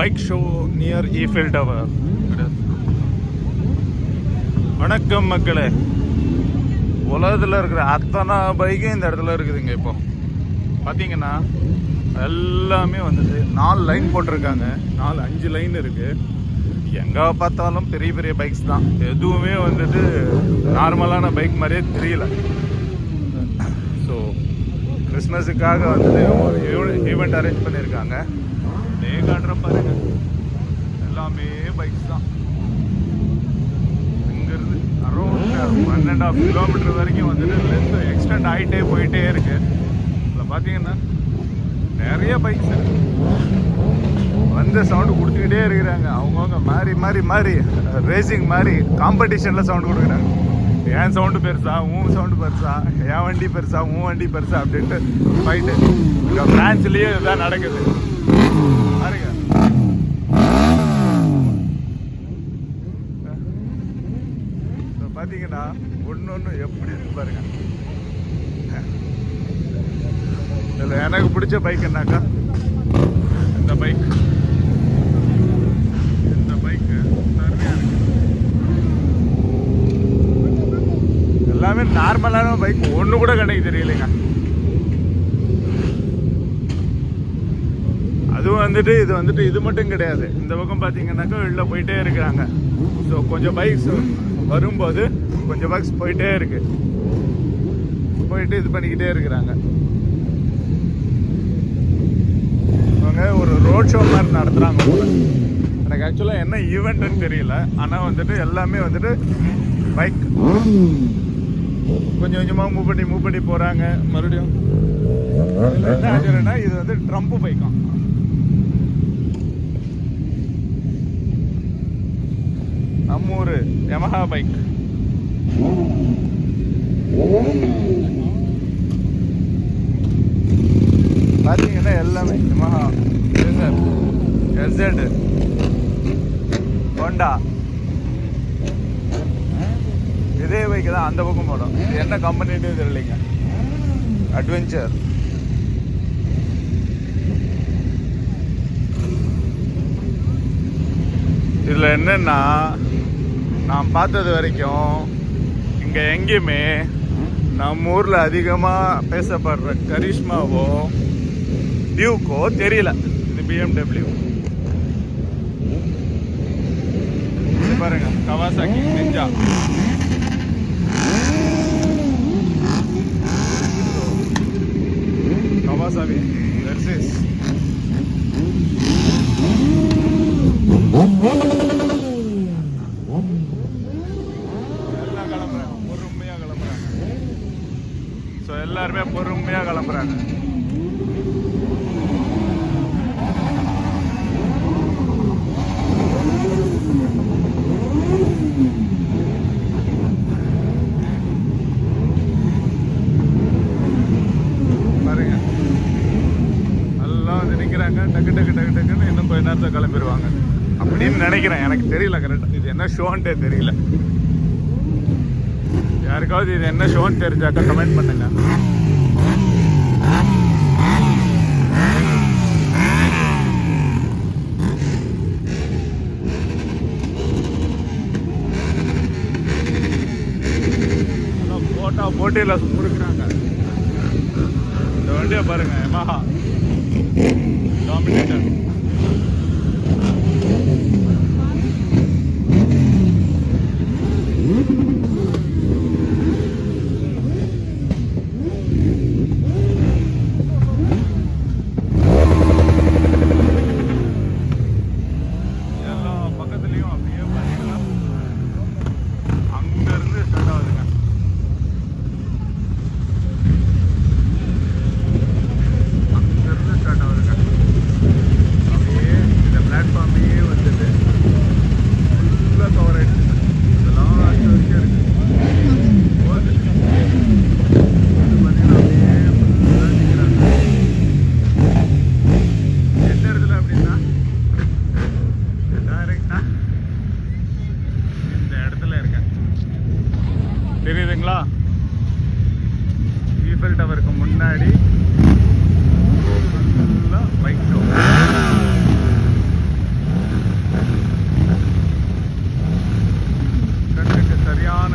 bike show near Eiffel Tower. வணக்கம் மக்களே, உலகத்தில் இருக்கிற அத்தனை பைக்கும் இந்த இடத்துல இருக்குதுங்க. இப்போ பார்த்தீங்கன்னா எல்லாமே வந்துட்டு 4 லைன் போட்டிருக்காங்க. 4-5 லைன் இருக்குது. எங்கே பார்த்தாலும் பெரிய பெரிய பைக்ஸ் தான். எதுவுமே வந்துட்டு நார்மலான பைக் மாதிரியே தெரியல. ஸோ கிறிஸ்மஸுக்காக வந்துட்டு ஒரு ஈவெண்ட் அரேஞ்ச் பண்ணியிருக்காங்க. காட்டுற பாருங்க, எல்லாமே பைக்ஸ் தான். இங்கிருந்து அரௌண்ட் 1.5 கிலோமீட்டர் வரைக்கும் வந்துட்டு லென்த் எக்ஸ்டெண்ட் ஆகிட்டே போயிட்டே இருக்கு. இதில் பார்த்தீங்கன்னா நிறைய பைக்ஸ் இருக்கு. வந்து சவுண்டு கொடுத்துக்கிட்டே இருக்கிறாங்க. அவங்கவுங்க மாறி ரேசிங் மாதிரி காம்படிஷனில் சவுண்டு கொடுக்குறாங்க. என் சவுண்டு பெருசா, உன் சவுண்டு பெருசா, என் வண்டி பெருசா, உன் வண்டி பெருசா அப்படின்ட்டு ஃபைட்டு. இங்கே பிரான்ஸ்லேயே இதுதான் நடக்குது பாருங்க. பார்த்தீங்கன்னா ஒன்று எப்படி இருக்கு பாருங்க. இதில் எனக்கு பிடிச்ச பைக் என்னாக்கா இந்த பைக்கு நிறையா இருக்கு. எல்லாமே நார்மலான பைக், ஒன்று கூட கண்ணுக்கு தெரியலைங்க. அதுவும் வந்துட்டு இது மட்டும் கிடையாது. இந்த பக்கம் பார்த்தீங்கன்னாக்கா வெளில போயிட்டே இருக்கிறாங்க. ஸோ கொஞ்சம் பைக்ஸ் வரும்போது கொஞ்சம் பைக்ஸ் போயிட்டே இருக்கு, போயிட்டு இது பண்ணிக்கிட்டே இருக்கிறாங்க. அவங்க ஒரு ரோட் ஷோ மாதிரி நடத்துகிறாங்க போல. எனக்கு ஆக்சுவலாக என்ன ஈவெண்ட்டுன்னு தெரியல. ஆனால் வந்துட்டு எல்லாமே வந்துட்டு பைக் கொஞ்சம் கொஞ்சமாக மூவ் பண்ணி போகிறாங்க. மறுபடியும் என்ன ஆச்சுன்னா இது வந்து ட்ரம்ப் பைக்காம். நம்ம ஊர் யமஹா பைக். பார்த்தீங்கன்னா எல்லாமே யமஹா, எஸ்ஸெட், ஹோண்டா. இதே பைக்கு தான் அந்த பக்கம் போடும். இது என்ன கம்பெனின்னு தெரியலைங்க. அட்வென்ச்சர். இதில் என்னன்னா, நான் பார்த்தது வரைக்கும் இங்கே எங்கேயுமே நம்ம ஊரில் அதிகமாக பேசப்படுற கரிஷ்மாவோ டியூக்கோ தெரியல. இது BMW. இது பாருங்க, கவாசாக்கி நிஞ்சா. கவாசாவி வெர்சஸ் எல்லாம் கிளம்புறாங்க, பொறுமையாக கிளம்புறாங்க. ஸோ எல்லாருமே பொறுமையாக கிளம்புறாங்க. பாருங்க, எல்லாம் வந்து நிற்கிறாங்க. டக்குன்னு இன்னும் கொஞ்ச நேரத்தை கிளம்பிடுவாங்க அப்படின்னு நினைக்கிறேன். எனக்கு தெரியல கரெக்டாக இது என்ன ஷோன்ட்டே தெரியல. யாருக்காவது இது என்ன ஷோன்னு தெரிஞ்சாக்கா கமெண்ட் பண்ணுங்க. போட்டியில் கொடுக்குறாங்க. இந்த வண்டியை பாருங்க, யமஹா டாமினேட்டர். தெரியுதுங்களா? ஈஃபெல் டவருக்கு முன்னாடி ஃபுல்லாக பைக் ஷோ. சரியான